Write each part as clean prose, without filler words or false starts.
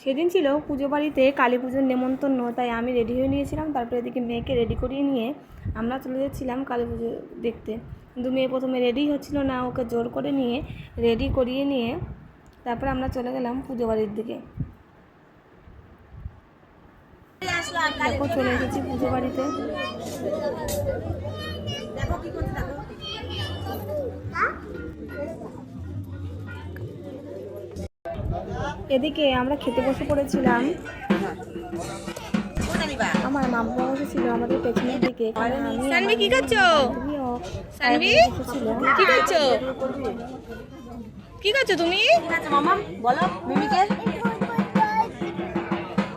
সেদিন ছিল পুজো বাড়িতে কালী পুজোর নেমন্তন্ন, তাই আমি রেডি হয়ে নিয়েছিলাম। তারপরে এদিকে মেয়েকে রেডি করিয়ে নিয়ে আমরা চলে যাচ্ছিলাম কালী পুজো দেখতে। কিন্তু মেয়ে প্রথমে রেডি হচ্ছিল না, ওকে জোর করে নিয়ে রেডি করিয়ে নিয়ে তারপরে আমরা চলে গেলাম পুজো বাড়ির দিকে। দেখো চলে এসেছি পুজো বাড়িতে। এদিকে আমরা খেতে বসে পড়েছিলাম। আমার মা বাবা বসেছিল আমাদের পেছনের দিকে। সানভি কি করছো? সানভি কি করছো? কি করছো তুমি? মামা বলো মিমিকে।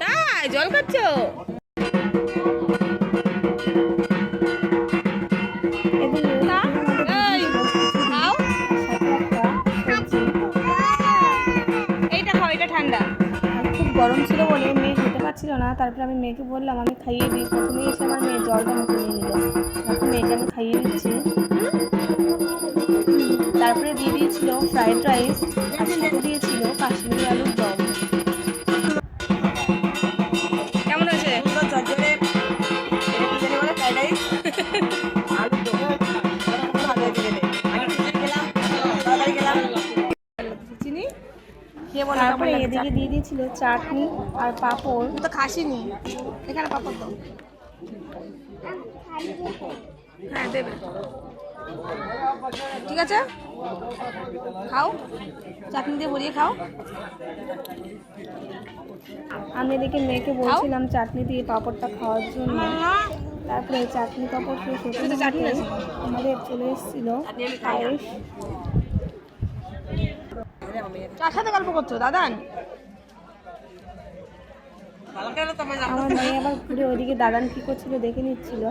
তাই জল খাচ্ছো? এইটা খাও, এটা ঠান্ডা। খুব গরম ছিল বলে মেয়ে খেতে পারছিল না। তারপরে আমি মেয়েকে বললাম আমি খাইয়ে দিই। প্রথমে এসে আমার মেয়ে জলটা মুখে নিয়ে নিল। এখন মেয়েকে আমি খাইয়ে দিচ্ছি। তারপরে দিয়ে দিয়েছিল ফ্রাইড রাইস, আর সাথে দিয়েছিল কাশ্মীরি আলুর দম। কেমন আছে? চিনি তারপরে এদিকে দিয়ে দিয়েছিল চাটনি আর পাঁপড়। তো খাসিনি, এখানে পাপড় দাও। হ্যাঁ দেবে, ঠিক আছে। খাও, চাটনি দিয়ে ভরিয়ে খাও। আমি এদিকে মেয়েকে বলছিলাম চাটনি দিয়ে পাঁপড়টা খাওয়ার জন্য। তারপরে চাটনি পাঁপড় শেষ হতে আমাদের চলে এসেছিল পায়েস। কার সাথে গল্প করছো দাদান? আমার মেয়ে আবার ঘুরে ওইদিকে দাদান কি করছিল দেখে নিচ্ছিল।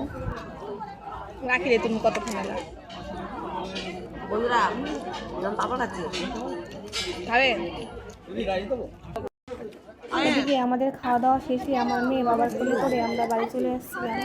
রাখি রে, তুমি কত খাবে? বন্ধুরা পাপড় খাচ্ছি, খাবে? এদিকে আমাদের খাওয়া দাওয়া শেষে আমার মেয়ে বাবার কোলে করে আমরা বাড়ি চলে এসেছিলাম।